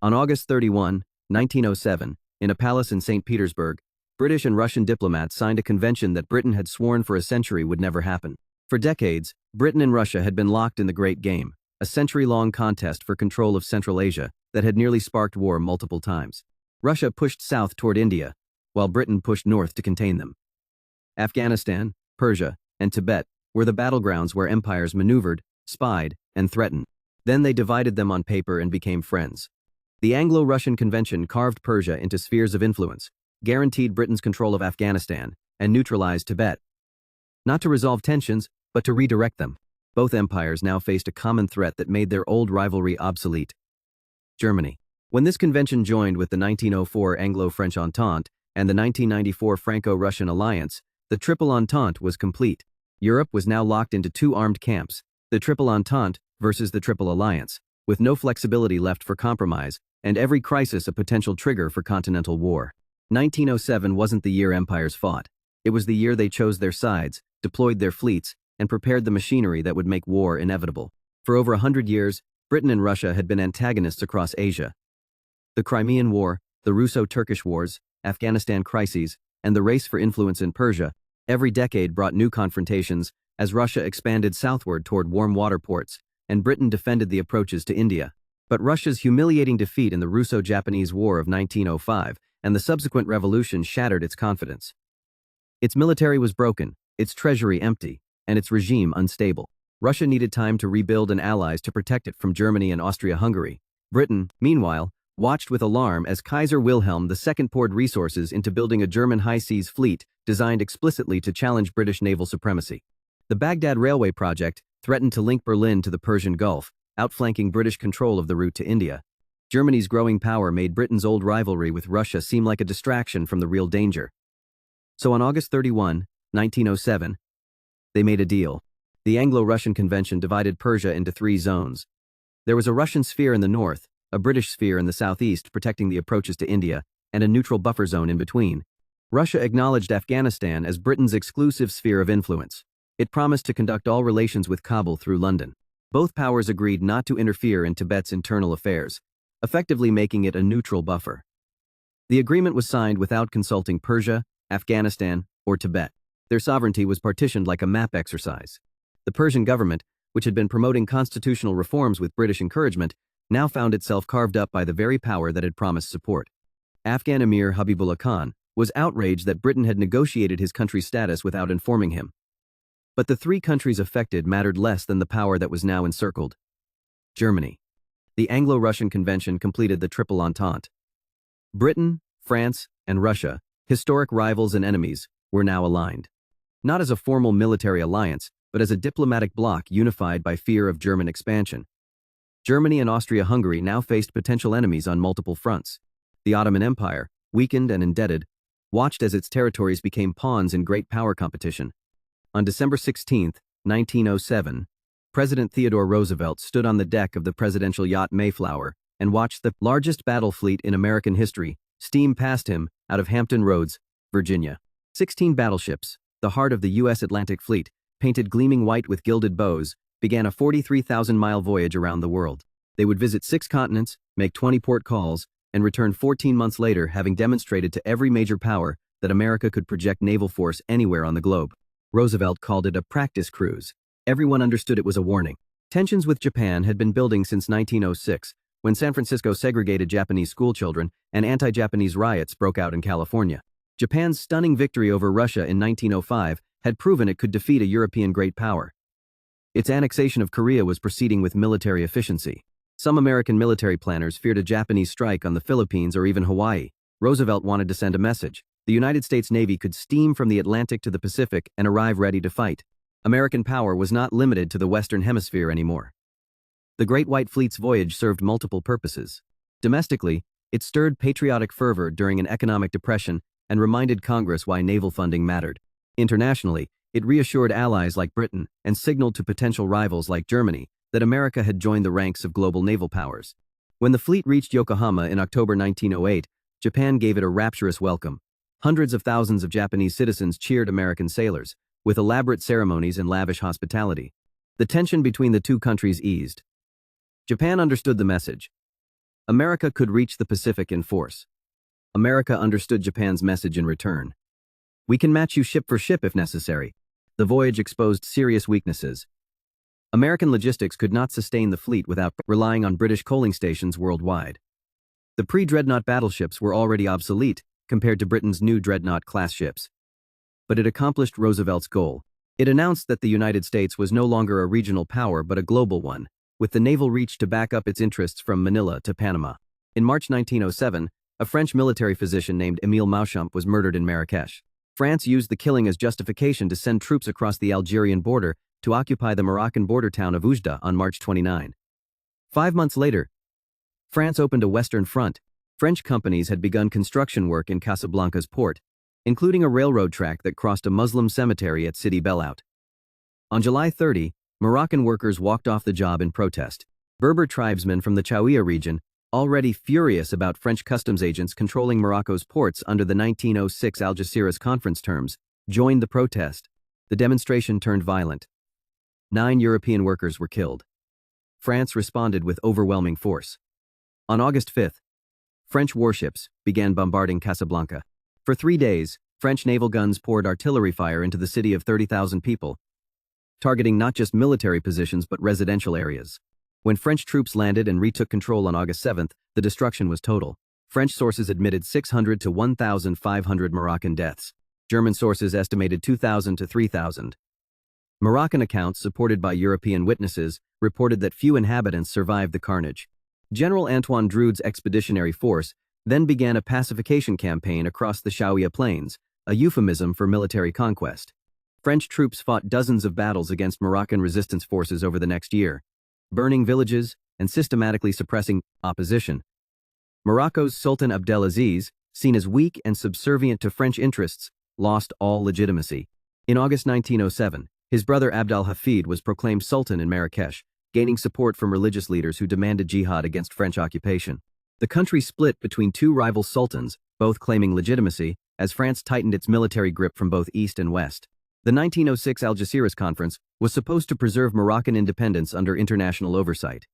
On August 31, 1907, in a palace in St. Petersburg, British and Russian diplomats signed a convention that Britain had sworn for a century would never happen. For decades, Britain and Russia had been locked in the Great Game, a century-long contest for control of Central Asia that had nearly sparked war multiple times. Russia pushed south toward India, while Britain pushed north to contain them. Afghanistan, Persia, and Tibet were the battlegrounds where empires maneuvered, spied, and threatened. Then they divided them on paper and became friends. The Anglo-Russian Convention carved Persia into spheres of influence, guaranteed Britain's control of Afghanistan, and neutralized Tibet. Not to resolve tensions, but to redirect them. Both empires now faced a common threat that made their old rivalry obsolete: Germany. When this convention joined with the 1904 Anglo-French Entente and the 1994 Franco-Russian alliance, the Triple Entente was complete. Europe was now locked into two armed camps, the Triple Entente versus the Triple Alliance, with no flexibility left for compromise, and every crisis a potential trigger for continental war. 1907 wasn't the year empires fought. It was the year they chose their sides, deployed their fleets, and prepared the machinery that would make war inevitable. For over 100 years, Britain and Russia had been antagonists across Asia. The Crimean War, the Russo-Turkish Wars, Afghanistan crises, and the race for influence in Persia, every decade brought new confrontations as Russia expanded southward toward warm water ports, and Britain defended the approaches to India. But Russia's humiliating defeat in the Russo-Japanese War of 1905 and the subsequent revolution shattered its confidence. Its military was broken, its treasury empty, and its regime unstable. Russia needed time to rebuild and allies to protect it from Germany and Austria-Hungary. Britain, meanwhile, watched with alarm as Kaiser Wilhelm II poured resources into building a German high-seas fleet designed explicitly to challenge British naval supremacy. The Baghdad Railway project threatened to link Berlin to the Persian Gulf, outflanking British control of the route to India. Germany's growing power made Britain's old rivalry with Russia seem like a distraction from the real danger. So on August 31, 1907, they made a deal. The Anglo-Russian Convention divided Persia into three zones. There was a Russian sphere in the north, a British sphere in the southeast protecting the approaches to India, and a neutral buffer zone in between. Russia acknowledged Afghanistan as Britain's exclusive sphere of influence. It promised to conduct all relations with Kabul through London. Both powers agreed not to interfere in Tibet's internal affairs, effectively making it a neutral buffer. The agreement was signed without consulting Persia, Afghanistan, or Tibet. Their sovereignty was partitioned like a map exercise. The Persian government, which had been promoting constitutional reforms with British encouragement, now found itself carved up by the very power that had promised support. Afghan Emir Habibullah Khan was outraged that Britain had negotiated his country's status without informing him. But the three countries affected mattered less than the power that was now encircled: Germany. The Anglo-Russian Convention completed the Triple Entente. Britain, France, and Russia, historic rivals and enemies, were now aligned. Not as a formal military alliance, but as a diplomatic bloc unified by fear of German expansion. Germany and Austria-Hungary now faced potential enemies on multiple fronts. The Ottoman Empire, weakened and indebted, watched as its territories became pawns in great power competition. On December 16, 1907, President Theodore Roosevelt stood on the deck of the presidential yacht Mayflower and watched the largest battle fleet in American history steam past him out of Hampton Roads, Virginia. 16 battleships, the heart of the U.S. Atlantic Fleet, painted gleaming white with gilded bows, began a 43,000-mile voyage around the world. They would visit 6 continents, make 20 port calls, and return 14 months later having demonstrated to every major power that America could project naval force anywhere on the globe. Roosevelt called it a practice cruise. Everyone understood it was a warning. Tensions with Japan had been building since 1906, when San Francisco segregated Japanese schoolchildren and anti-Japanese riots broke out in California. Japan's stunning victory over Russia in 1905 had proven it could defeat a European great power. Its annexation of Korea was proceeding with military efficiency. Some American military planners feared a Japanese strike on the Philippines or even Hawaii. Roosevelt wanted to send a message. The United States Navy could steam from the Atlantic to the Pacific and arrive ready to fight. American power was not limited to the Western Hemisphere anymore. The Great White Fleet's voyage served multiple purposes. Domestically, it stirred patriotic fervor during an economic depression and reminded Congress why naval funding mattered. Internationally, it reassured allies like Britain and signaled to potential rivals like Germany that America had joined the ranks of global naval powers. When the fleet reached Yokohama in October 1908, Japan gave it a rapturous welcome. Hundreds of thousands of Japanese citizens cheered American sailors, with elaborate ceremonies and lavish hospitality. The tension between the two countries eased. Japan understood the message. America could reach the Pacific in force. America understood Japan's message in return. We can match you ship for ship if necessary. The voyage exposed serious weaknesses. American logistics could not sustain the fleet without relying on British coaling stations worldwide. The pre-dreadnought battleships were already obsolete compared to Britain's new dreadnought-class ships. But it accomplished Roosevelt's goal. It announced that the United States was no longer a regional power but a global one, with the naval reach to back up its interests from Manila to Panama. In March 1907, a French military physician named Émile Mauchamp was murdered in Marrakech. France used the killing as justification to send troops across the Algerian border to occupy the Moroccan border town of Oujda on March 29. 5 months later, France opened a Western Front. French companies had begun construction work in Casablanca's port, including a railroad track that crossed a Muslim cemetery at Sidi Belaout. On July 30, Moroccan workers walked off the job in protest. Berber tribesmen from the Chaouia region, already furious about French customs agents controlling Morocco's ports under the 1906 Algeciras Conference terms, joined the protest. The demonstration turned violent. 9 European workers were killed. France responded with overwhelming force. On August 5, French warships began bombarding Casablanca. For 3 days, French naval guns poured artillery fire into the city of 30,000 people, targeting not just military positions but residential areas. When French troops landed and retook control on August 7, the destruction was total. French sources admitted 600 to 1,500 Moroccan deaths. German sources estimated 2,000 to 3,000. Moroccan accounts, supported by European witnesses, reported that few inhabitants survived the carnage. General Antoine Droude's expeditionary force then began a pacification campaign across the Chaouia Plains, a euphemism for military conquest. French troops fought dozens of battles against Moroccan resistance forces over the next year, burning villages and systematically suppressing opposition. Morocco's Sultan Abdelaziz, seen as weak and subservient to French interests, lost all legitimacy. In August 1907, his brother Abd al-Hafid was proclaimed Sultan in Marrakech, gaining support from religious leaders who demanded jihad against French occupation. The country split between 2 rival sultans, both claiming legitimacy, as France tightened its military grip from both east and west. The 1906 Algeciras Conference was supposed to preserve Moroccan independence under international oversight.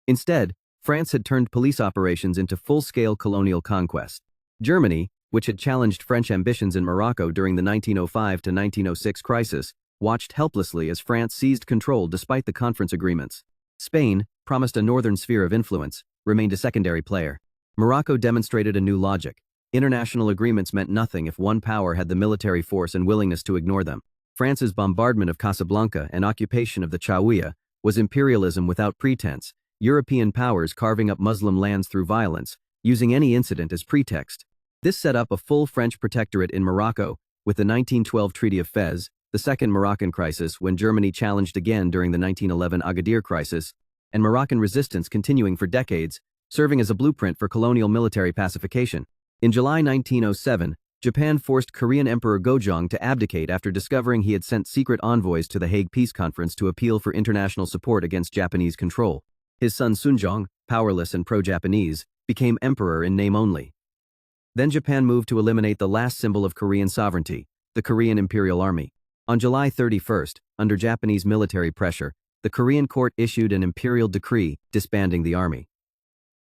Instead, France had turned police operations into full-scale colonial conquest. Germany, which had challenged French ambitions in Morocco during the 1905 to 1906 crisis, watched helplessly as France seized control despite the conference agreements. Spain, promised a northern sphere of influence, remained a secondary player. Morocco demonstrated a new logic. International agreements meant nothing if one power had the military force and willingness to ignore them. France's bombardment of Casablanca and occupation of the Chaouia was imperialism without pretense, European powers carving up Muslim lands through violence, using any incident as pretext. This set up a full French protectorate in Morocco, with the 1912 Treaty of Fez, the Second Moroccan Crisis when Germany challenged again during the 1911 Agadir Crisis, and Moroccan resistance continuing for decades, serving as a blueprint for colonial military pacification. In July 1907, Japan forced Korean Emperor Gojong to abdicate after discovering he had sent secret envoys to the Hague Peace Conference to appeal for international support against Japanese control. His son Sunjong, powerless and pro-Japanese, became emperor in name only. Then Japan moved to eliminate the last symbol of Korean sovereignty, the Korean Imperial Army. On July 31, under Japanese military pressure, the Korean court issued an imperial decree disbanding the army.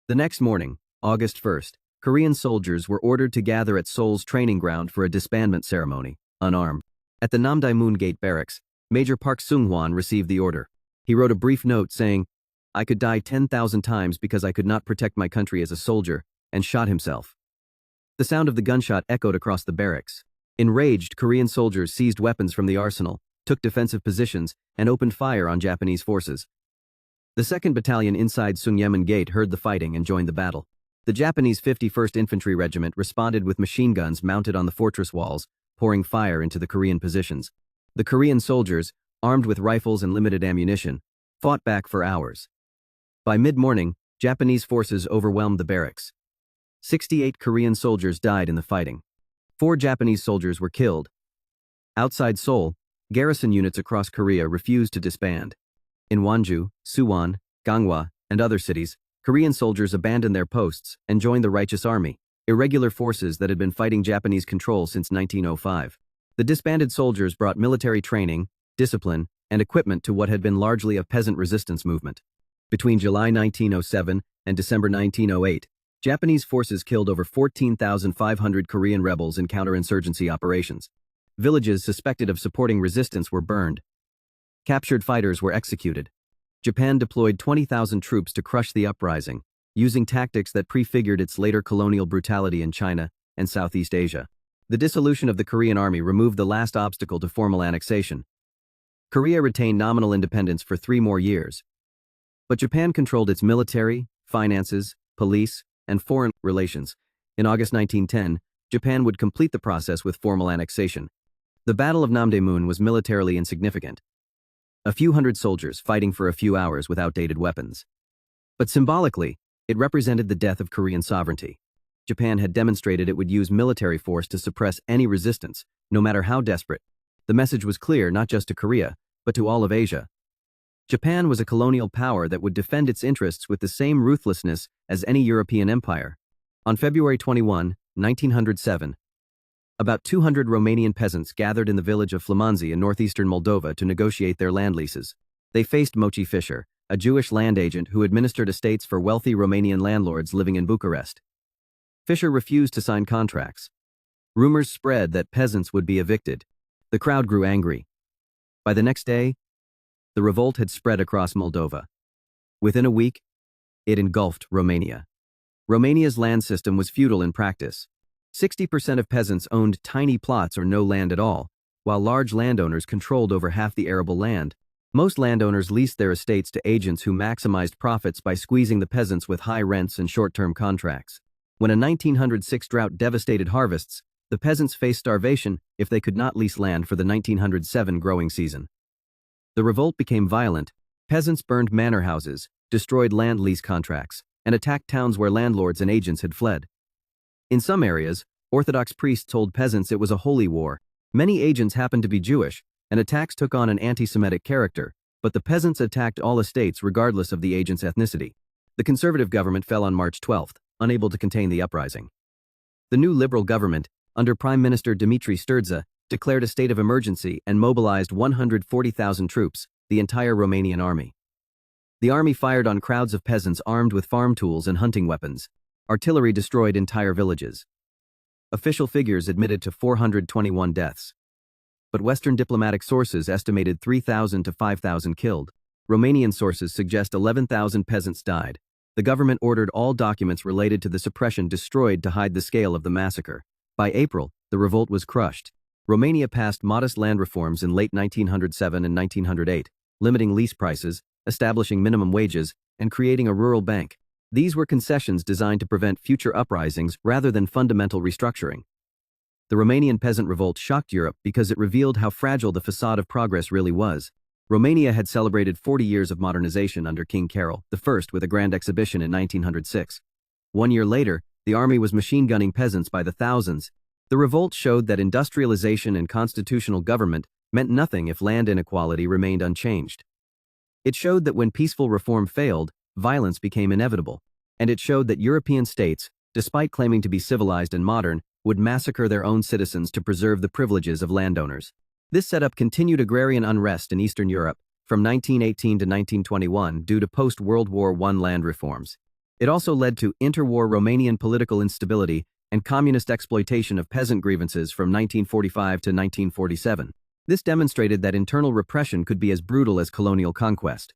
The next morning, August 1, Korean soldiers were ordered to gather at Seoul's training ground for a disbandment ceremony, unarmed. At the Namdaemun Gate barracks, Major Park Seung-hwan received the order. He wrote a brief note saying, "I could die 10,000 times because I could not protect my country as a soldier," and shot himself. The sound of the gunshot echoed across the barracks. Enraged, Korean soldiers seized weapons from the arsenal, took defensive positions, and opened fire on Japanese forces. The 2nd Battalion inside Sungyemun Gate heard the fighting and joined the battle. The Japanese 51st Infantry Regiment responded with machine guns mounted on the fortress walls, pouring fire into the Korean positions. The Korean soldiers, armed with rifles and limited ammunition, fought back for hours. By mid-morning, Japanese forces overwhelmed the barracks. 68 Korean soldiers died in the fighting. 4 Japanese soldiers were killed. Outside Seoul, garrison units across Korea refused to disband. In Wonju, Suwon, Ganghwa, and other cities, Korean soldiers abandoned their posts and joined the Righteous Army, irregular forces that had been fighting Japanese control since 1905. The disbanded soldiers brought military training, discipline, and equipment to what had been largely a peasant resistance movement. Between July 1907 and December 1908, Japanese forces killed over 14,500 Korean rebels in counterinsurgency operations. Villages suspected of supporting resistance were burned. Captured fighters were executed. Japan deployed 20,000 troops to crush the uprising, using tactics that prefigured its later colonial brutality in China and Southeast Asia. The dissolution of the Korean Army removed the last obstacle to formal annexation. Korea retained nominal independence for 3 more years. But Japan controlled its military, finances, police, and foreign relations. In August 1910, Japan would complete the process with formal annexation. The Battle of Namdaemun was militarily insignificant. A few hundred soldiers fighting for a few hours with outdated weapons. But symbolically, it represented the death of Korean sovereignty. Japan had demonstrated it would use military force to suppress any resistance, no matter how desperate. The message was clear not just to Korea, but to all of Asia. Japan was a colonial power that would defend its interests with the same ruthlessness as any European empire. On February 21, 1907, about 200 Romanian peasants gathered in the village of Flamanzi in northeastern Moldova to negotiate their land leases. They faced Mochi Fischer, a Jewish land agent who administered estates for wealthy Romanian landlords living in Bucharest. Fischer refused to sign contracts. Rumors spread that peasants would be evicted. The crowd grew angry. By the next day, the revolt had spread across Moldova. Within a week, it engulfed Romania. Romania's land system was feudal in practice. 60% of peasants owned tiny plots or no land at all, while large landowners controlled over half the arable land. Most landowners leased their estates to agents who maximized profits by squeezing the peasants with high rents and short-term contracts. When a 1906 drought devastated harvests, the peasants faced starvation if they could not lease land for the 1907 growing season. The revolt became violent. Peasants burned manor houses, destroyed land lease contracts, and attacked towns where landlords and agents had fled. In some areas, Orthodox priests told peasants it was a holy war. Many agents happened to be Jewish, and attacks took on an anti-Semitic character, but the peasants attacked all estates regardless of the agent's ethnicity. The conservative government fell on March 12, unable to contain the uprising. The new liberal government, under Prime Minister Dumitru Sturza, declared a state of emergency and mobilized 140,000 troops, the entire Romanian army. The army fired on crowds of peasants armed with farm tools and hunting weapons. Artillery destroyed entire villages. Official figures admitted to 421 deaths. But Western diplomatic sources estimated 3,000 to 5,000 killed. Romanian sources suggest 11,000 peasants died. The government ordered all documents related to the suppression destroyed to hide the scale of the massacre. By April, the revolt was crushed. Romania passed modest land reforms in late 1907 and 1908, limiting lease prices, establishing minimum wages, and creating a rural bank. These were concessions designed to prevent future uprisings rather than fundamental restructuring. The Romanian peasant revolt shocked Europe because it revealed how fragile the facade of progress really was. Romania had celebrated 40 years of modernization under King Carol I with a grand exhibition in 1906. 1 year later, the army was machine-gunning peasants by the thousands. The revolt showed that industrialization and constitutional government meant nothing if land inequality remained unchanged. It showed that when peaceful reform failed, violence became inevitable. And it showed that European states, despite claiming to be civilized and modern, would massacre their own citizens to preserve the privileges of landowners. This set up continued agrarian unrest in Eastern Europe from 1918 to 1921 due to post-World War I land reforms. It also led to interwar Romanian political instability and communist exploitation of peasant grievances from 1945 to 1947. This demonstrated that internal repression could be as brutal as colonial conquest.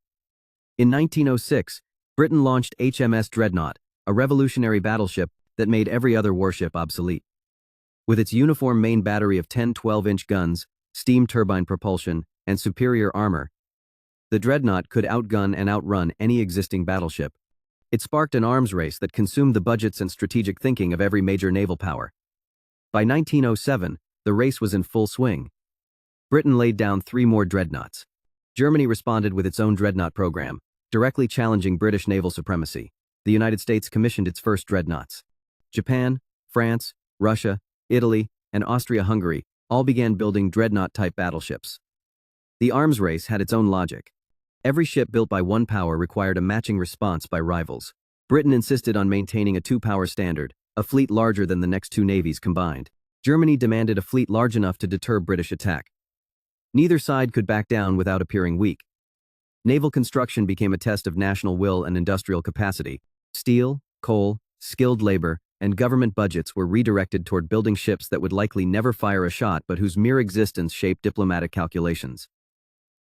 In 1906, Britain launched HMS Dreadnought, a revolutionary battleship that made every other warship obsolete. With its uniform main battery of 10 12-inch guns, steam turbine propulsion, and superior armor, the Dreadnought could outgun and outrun any existing battleship. It sparked an arms race that consumed the budgets and strategic thinking of every major naval power. By 1907, the race was in full swing. Britain laid down 3 more dreadnoughts. Germany responded with its own dreadnought program, directly challenging British naval supremacy. The United States commissioned its first dreadnoughts. Japan, France, Russia, Italy, and Austria-Hungary all began building dreadnought-type battleships. The arms race had its own logic. Every ship built by one power required a matching response by rivals. Britain insisted on maintaining a 2-power standard, a fleet larger than the next 2 navies combined. Germany demanded a fleet large enough to deter British attack. Neither side could back down without appearing weak. Naval construction became a test of national will and industrial capacity. Steel, coal, skilled labor, and government budgets were redirected toward building ships that would likely never fire a shot but whose mere existence shaped diplomatic calculations.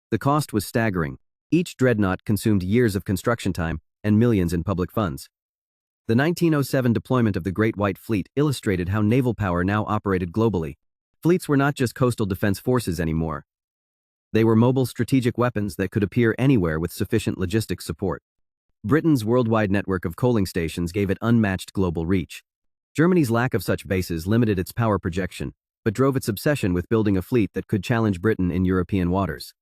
The cost was staggering. Each dreadnought consumed years of construction time and millions in public funds. The 1907 deployment of the Great White Fleet illustrated how naval power now operated globally. Fleets were not just coastal defense forces anymore. They were mobile strategic weapons that could appear anywhere with sufficient logistics support. Britain's worldwide network of coaling stations gave it unmatched global reach. Germany's lack of such bases limited its power projection, but drove its obsession with building a fleet that could challenge Britain in European waters.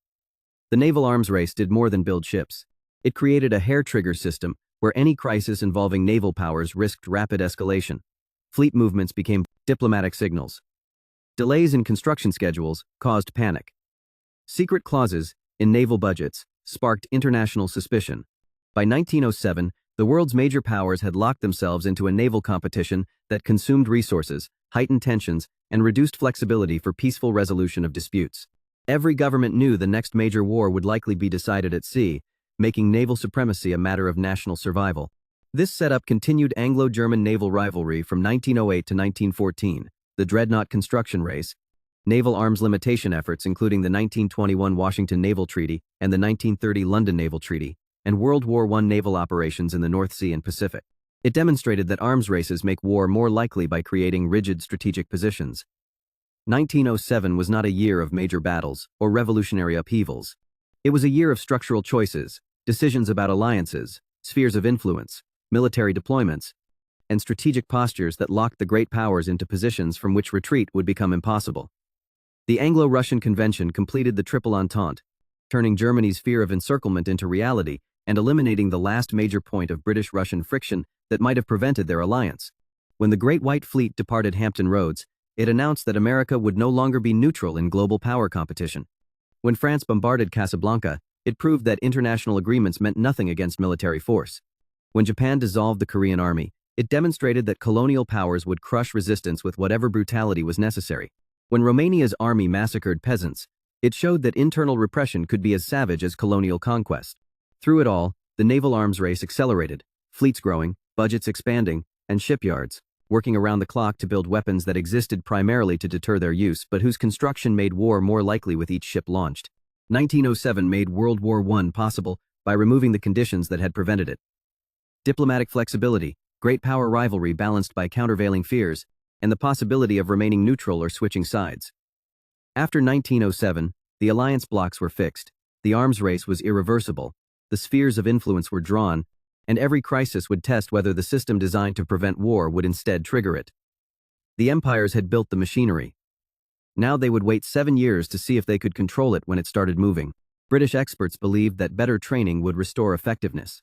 The naval arms race did more than build ships. It created a hair-trigger system where any crisis involving naval powers risked rapid escalation. Fleet movements became diplomatic signals. Delays in construction schedules caused panic. Secret clauses in naval budgets sparked international suspicion. By 1907, the world's major powers had locked themselves into a naval competition that consumed resources, heightened tensions, and reduced flexibility for peaceful resolution of disputes. Every government knew the next major war would likely be decided at sea, making naval supremacy a matter of national survival. This setup continued Anglo-German naval rivalry from 1908 to 1914, the dreadnought construction race, naval arms limitation efforts including the 1921 Washington Naval Treaty and the 1930 London Naval Treaty, and World War I naval operations in the North Sea and Pacific. It demonstrated that arms races make war more likely by creating rigid strategic positions. 1907 was not a year of major battles or revolutionary upheavals. It was a year of structural choices, decisions about alliances, spheres of influence, military deployments, and strategic postures that locked the great powers into positions from which retreat would become impossible. The Anglo-Russian Convention completed the Triple Entente, turning Germany's fear of encirclement into reality and eliminating the last major point of British-Russian friction that might have prevented their alliance. When the Great White Fleet departed Hampton Roads, it announced that America would no longer be neutral in global power competition. When France bombarded Casablanca, it proved that international agreements meant nothing against military force. When Japan dissolved the Korean Army, it demonstrated that colonial powers would crush resistance with whatever brutality was necessary. When Romania's army massacred peasants, it showed that internal repression could be as savage as colonial conquest. Through it all, the naval arms race accelerated, fleets growing, budgets expanding, and shipyards working around the clock to build weapons that existed primarily to deter their use but whose construction made war more likely with each ship launched. 1907 made World War I possible by removing the conditions that had prevented it. Diplomatic flexibility, great power rivalry balanced by countervailing fears, and the possibility of remaining neutral or switching sides. After 1907, the alliance blocks were fixed, the arms race was irreversible, the spheres of influence were drawn, and every crisis would test whether the system designed to prevent war would instead trigger it. The empires had built the machinery. Now they would wait 7 years to see if they could control it when it started moving. British experts believed that better training would restore effectiveness.